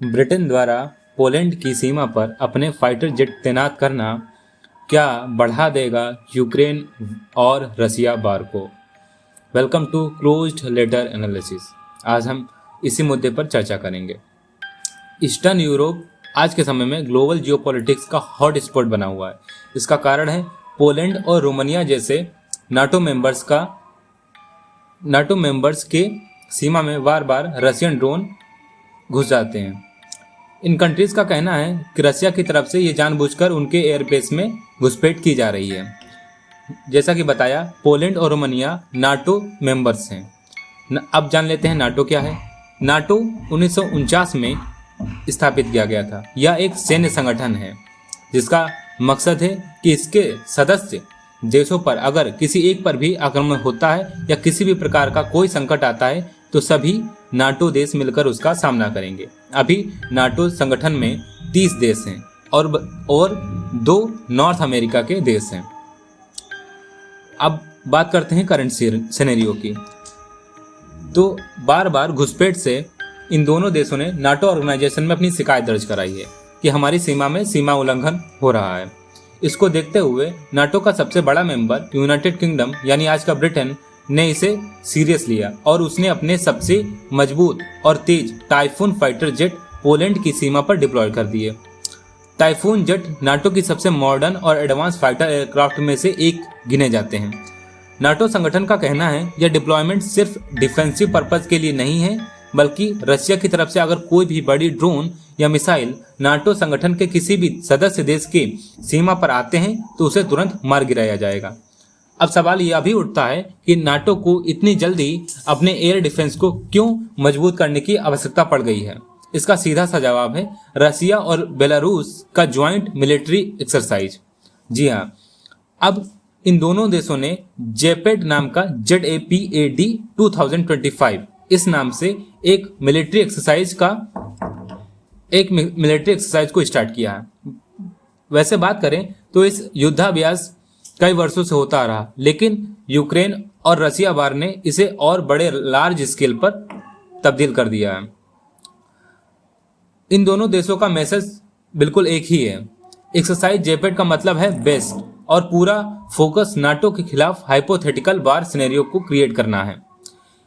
Britain द्वारा Poland की सीमा पर अपने फाइटर जेट तैनात करना क्या बढ़ा देगा यूक्रेन और रसिया वार को? Welcome to closed letter analysis. आज हम इसी मुद्दे पर चर्चा करेंगे। ईस्टर्न यूरोप आज के समय में ग्लोबल जियोपॉलिटिक्स का हॉट स्पॉट बना हुआ है। इसका कारण है पोलैंड और रोमानिया जैसे नाटो मेंबर्स के सीमा में बार बार रशियन ड्रोन घुस जाते हैं। इन कंट्रीज का कहना है कि रसिया की तरफ से ये जानबूझकर उनके एयरबेस में घुसपैठ की जा रही है। जैसा कि बताया, पोलैंड और रोमानिया नाटो मेंबर्स हैं। अब जान लेते हैं नाटो क्या है। नाटो 1949 में स्थापित किया गया था। यह एक सैन्य संगठन है जिसका मकसद है कि इसके सदस्य देशों पर अगर किसी एक पर भी आक्रमण होता है या किसी भी प्रकार का कोई संकट आता है तो सभी नाटो देश मिलकर उसका सामना करेंगे। अभी नाटो संगठन में 30 देश हैं और 2 नॉर्थ अमेरिका के देश हैं। अब बात करते हैं करंट सिनेरियो की। तो बार बार घुसपैठ से इन दोनों देशों ने नाटो ऑर्गेनाइजेशन में अपनी शिकायत दर्ज कराई है कि हमारी सीमा में सीमा उल्लंघन हो रहा है। इसको देखते हुए नाटो का सबसे बड़ा मेंबर यूनाइटेड किंगडम यानी आज का ब्रिटेन ने इसे सीरियस लिया और उसने अपने सबसे मजबूत और तेज टाइफून फाइटर जेट पोलैंड की सीमा पर डिप्लॉय कर दिए। टाइफून जेट नाटो की सबसे मॉडर्न और एडवांस फाइटर एयरक्राफ्ट में से एक गिने जाते हैं। नाटो संगठन का कहना है यह डिप्लॉयमेंट सिर्फ डिफेंसिव पर्पज के लिए नहीं है, बल्कि रशिया की तरफ से अगर कोई भी बड़ी ड्रोन या मिसाइल नाटो संगठन के किसी भी सदस्य देश की सीमा पर आते हैं तो उसे तुरंत मार गिराया जाएगा। अब सवाल यह भी उठता है कि नाटो को इतनी जल्दी अपने एयर डिफेंस को क्यों मजबूत करने की आवश्यकता पड़ गई है। इसका सीधा सा जवाब है रसिया और बेलारूस का ज्वाइंट मिलिट्री एक्सरसाइज। जी हाँ, अब इन दोनों देशों ने जेपेड नाम का ZAPAD 2025 इस नाम से एक मिलिट्री एक्सरसाइज को स्टार्ट किया है। वैसे बात करें तो इस युद्धाभ्यास कई वर्षों से होता रहा, लेकिन यूक्रेन और रसिया वार ने इसे और बड़े लार्ज स्केल पर तब्दील कर दिया है। इन दोनों देशों का मैसेज बिल्कुल एक ही है। एक्सरसाइज जेपेड का मतलब है बेस्ट और पूरा फोकस नाटो के खिलाफ हाइपोथेटिकल वार सिनेरियो को क्रिएट करना है।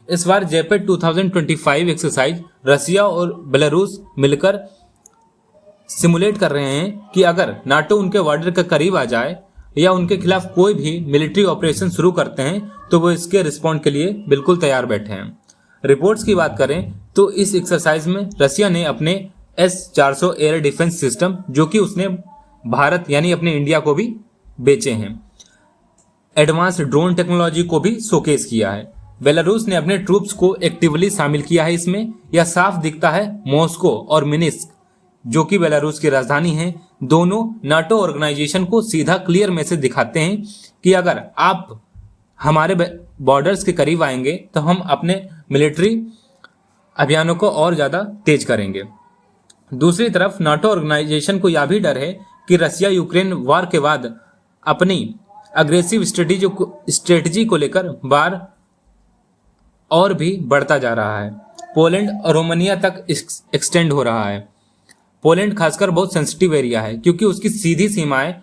इस बार जेपेड 2025 एक्सरसाइज रसिया और बेलारूस मिलकर सिमुलेट कर रहे हैं कि अगर नाटो उनके बॉर्डर के करीब आ जाए या उनके खिलाफ कोई भी मिलिट्री ऑपरेशन शुरू करते हैं तो वो इसके रिस्पॉन्ड के लिए बिल्कुल तैयार बैठे हैं। रिपोर्ट्स की बात करें तो इस एक्सरसाइज में रसिया ने अपने S-400 एयर डिफेंस सिस्टम, जो कि उसने भारत यानी अपने इंडिया को भी बेचे हैं, एडवांस ड्रोन टेक्नोलॉजी को भी शोकेस किया है। बेलारूस ने अपने ट्रूप्स को एक्टिवली शामिल किया है इसमें। यह साफ दिखता है मॉस्को और मिन्स्क, जो कि बेलारूस की राजधानी है, दोनों नाटो ऑर्गेनाइजेशन को सीधा क्लियर मैसेज दिखाते हैं कि अगर आप हमारे बॉर्डर्स के करीब आएंगे तो हम अपने मिलिट्री अभियानों को और ज़्यादा तेज करेंगे। दूसरी तरफ नाटो ऑर्गेनाइजेशन को यह भी डर है कि रसिया यूक्रेन वार के बाद अपनी अग्रेसिव स्ट्रेटजी को लेकर वार और भी बढ़ता जा रहा है। पोलैंड और रोमानिया तक एक्सटेंड हो रहा है। पोलैंड खासकर बहुत सेंसिटिव एरिया है क्योंकि उसकी सीधी सीमाएं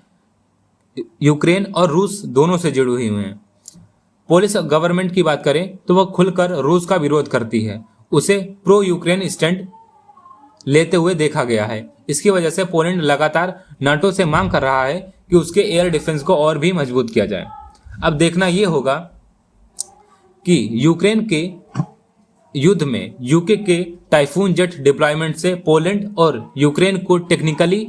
यूक्रेन और रूस दोनों से जुड़ी हुई हैं। पोलिश गवर्नमेंट की बात करें तो वह खुलकर रूस का विरोध करती है। उसे प्रो यूक्रेन स्टैंड लेते हुए देखा गया है। इसकी वजह से पोलैंड लगातार नाटो से मांग कर रहा है कि उसके एयर डिफेंस को और भी मजबूत किया जाए। अब देखना यह होगा कि यूक्रेन के युद्ध में यूके के टाइफून जेट डिप्लॉयमेंट से पोलैंड और यूक्रेन को टेक्निकली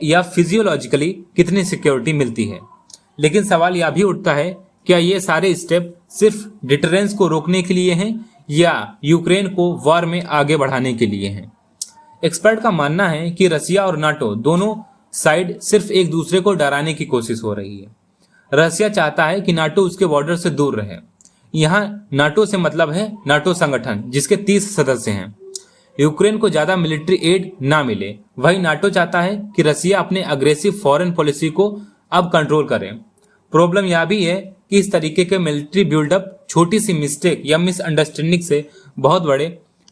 या फिजियोलॉजिकली कितनी सिक्योरिटी मिलती है। लेकिन सवाल यह भी उठता है, क्या ये सारे स्टेप सिर्फ डिटरेंस को रोकने के लिए हैं या यूक्रेन को वॉर में आगे बढ़ाने के लिए हैं? एक्सपर्ट का मानना है कि रसिया और नाटो दोनों साइड सिर्फ एक दूसरे को डराने की कोशिश हो रही है। रसिया चाहता है कि नाटो उसके बॉर्डर से दूर रहे। यहाँ नाटो से मतलब है नाटो संगठन, जिसके 30 सदस्य हैं। यूक्रेन को ज्यादा मिलिट्री एड ना मिले। वही नाटो चाहता है कि रसिया अपने अग्रेसिव फॉरेन पॉलिसी को अब कंट्रोल करे। प्रॉब्लम यह भी है कि इस तरीके के मिलिट्री बिल्डअप छोटी सी मिस्टेक या मिसअंडरस्टैंडिंग से बहुत बड़े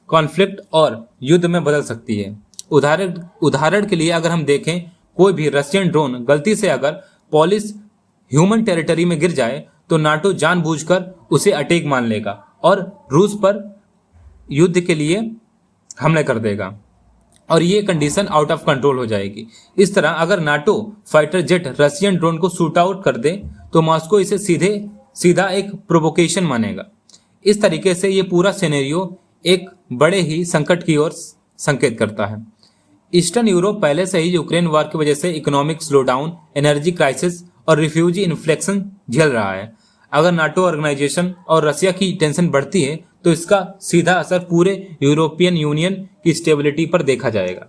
कॉन्फ्लिक्ट और युद्ध में बदल सकती है। उदाहरण के लिए अगर हम देखें, कोई भी रशियन ड्रोन गलती से अगर पोलिश ह्यूमन टेरिटरी में गिर जाए तो नाटो जानबूझकर उसे अटैक मान लेगा और रूस पर युद्ध के लिए हमले कर देगा और ये कंडीशन आउट ऑफ कंट्रोल हो जाएगी। इस तरह अगर NATO fighter jet Russian drone को शूट आउट कर दे तो मॉस्को इसे सीधा एक प्रोवोकेशन मानेगा। इस तरीके से ये पूरा सिनेरियो एक बड़े ही संकट की ओर संकेत करता है। ईस्टर्न यूरोप पहले से ही यूक्रेन वॉर की वजह से इकोनॉमिक स्लोडाउन, एनर्जी क्राइसिस और रिफ्यूजी इन्फ्लेक्शन झेल रहा है। अगर नाटो ऑर्गेनाइजेशन और रशिया की टेंशन बढ़ती है तो इसका सीधा असर पूरे यूरोपियन यूनियन की स्टेबिलिटी पर देखा जाएगा।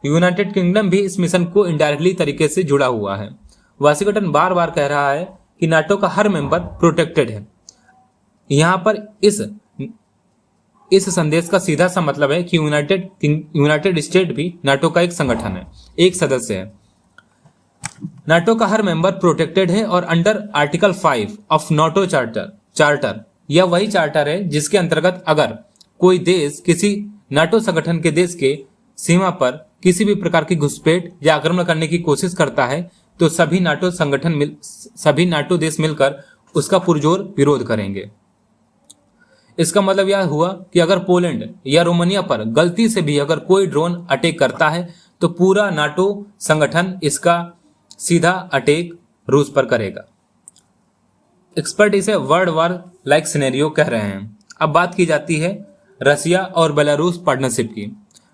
यूनाइटेड किंगडम भी इस मिशन को इनडायरेक्टली तरीके से जुड़ा हुआ है। वाशिंगटन बार बार कह रहा है कि नाटो का हर मेंबर प्रोटेक्टेड है। यहाँ पर इस संदेश का सीधा सा मतलब है कि यूनाइटेड स्टेट भी नाटो का एक संगठन है, एक सदस्य है। नाटो का हर मेंबर प्रोटेक्टेड है और under article 5 of NATO charter यह वही चार्टर है जिसके अंतर्गत अगर कोई देश किसी नाटो संगठन के देश के सीमा पर किसी भी प्रकार की घुसपैठ या आक्रमण करने की कोशिश करता है तो सभी नाटो देश मिलकर उसका पुरजोर विरोध करेंगे। इसका मतलब यह हुआ कि अगर पोलैंड या रोमानिया पर गलती से भी अगर कोई ड्रोन अटैक करता है तो पूरा नाटो संगठन इसका सीधा अटैक रूस पर करेगा। एक्सपर्ट इसे वर्ल्ड वॉर लाइक सिनेरियो कह रहे हैं। अब बात की जाती है रशिया और बेलारूस पार्टनरशिप की।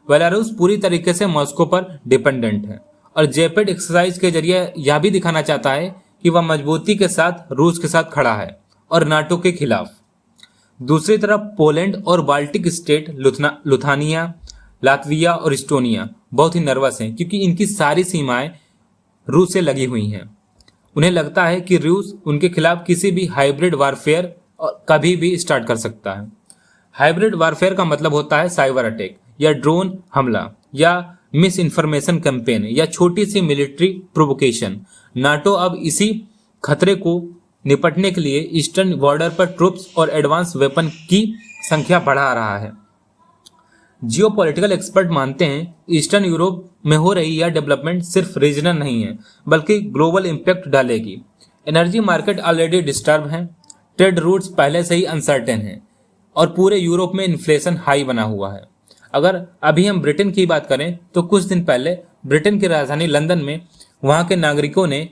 बेलारूस पूरी तरीके से मॉस्को पर डिपेंडेंट है और जेपेड एक्सरसाइज के जरिए यह भी दिखाना चाहता है कि वह मजबूती के साथ रूस के साथ खड़ा है और नाटो के खिलाफ। दूसरी तरफ पोलैंड और बाल्टिक स्टेट लुथानिया, लातविया और इस्टोनिया बहुत ही नर्वस हैं क्योंकि इनकी सारी सीमाएं रूस से लगी हुई हैं। उन्हें लगता है कि रूस उनके खिलाफ किसी भी हाइब्रिड वारफेयर कभी भी स्टार्ट कर सकता है। हाइब्रिड वारफेयर का मतलब होता है साइबर अटैक या ड्रोन हमला या मिस इन्फॉर्मेशन कैंपेन या छोटी सी मिलिट्री प्रोवोकेशन। नाटो अब इसी खतरे को निपटने के लिए ईस्टर्न बॉर्डर पर ट्रूप्स और एडवांस वेपन की संख्या बढ़ा रहा है। जियोपॉलिटिकल एक्सपर्ट मानते हैं ईस्टर्न यूरोप में हो रही यह डेवलपमेंट सिर्फ रीजनल नहीं है बल्कि ग्लोबल इम्पैक्ट डालेगी। एनर्जी मार्केट ऑलरेडी डिस्टर्ब हैं, ट्रेड रूट्स पहले से ही अनसर्टेन हैं और पूरे यूरोप में इन्फ्लेशन हाई बना हुआ है। अगर अभी हम ब्रिटेन की बात करें तो कुछ दिन पहले ब्रिटेन की राजधानी लंदन में वहां के नागरिकों ने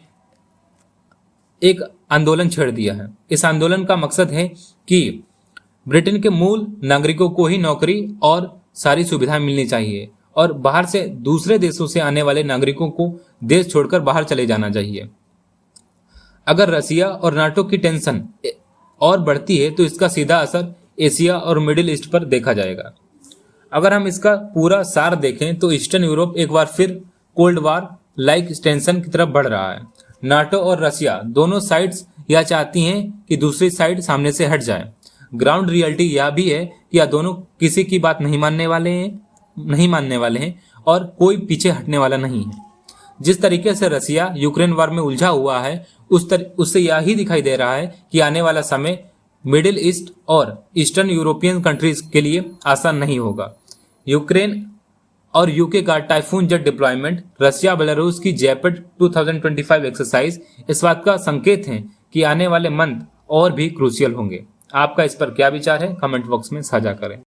एक आंदोलन छेड़ दिया है। इस आंदोलन का मकसद है कि ब्रिटेन के मूल नागरिकों को ही नौकरी और सारी सुविधाएं मिलनी चाहिए और बाहर से दूसरे देशों से आने वाले नागरिकों को देश छोड़कर बाहर चले जाना चाहिए। अगर रशिया और नाटो की टेंशन और बढ़ती है तो इसका सीधा असर एशिया और मिडिल ईस्ट पर देखा जाएगा। अगर हम इसका पूरा सार देखें तो ईस्टर्न यूरोप एक बार फिर कोल्ड वॉर लाइक टेंशन की तरफ बढ़ रहा है। नाटो और रशिया दोनों साइड्स यह चाहती हैं कि दूसरी साइड सामने से हट जाए। ग्राउंड रियलिटी यह भी है कि यह दोनों किसी की बात नहीं मानने वाले हैं और कोई पीछे हटने वाला नहीं है। जिस तरीके से रशिया यूक्रेन वॉर में उलझा हुआ है उससे यही दिखाई दे रहा है कि आने वाला समय मिडिल ईस्ट और ईस्टर्न यूरोपियन कंट्रीज के लिए आसान नहीं होगा। यूक्रेन और यूके का typhoon jet deployment, Russia Belarus की जेपेड 2025 एक्सरसाइज इस बात का संकेत है कि आने वाले मंथ और भी क्रूशियल होंगे। आपका इस पर क्या विचार है, कमेंट बॉक्स में साझा करें।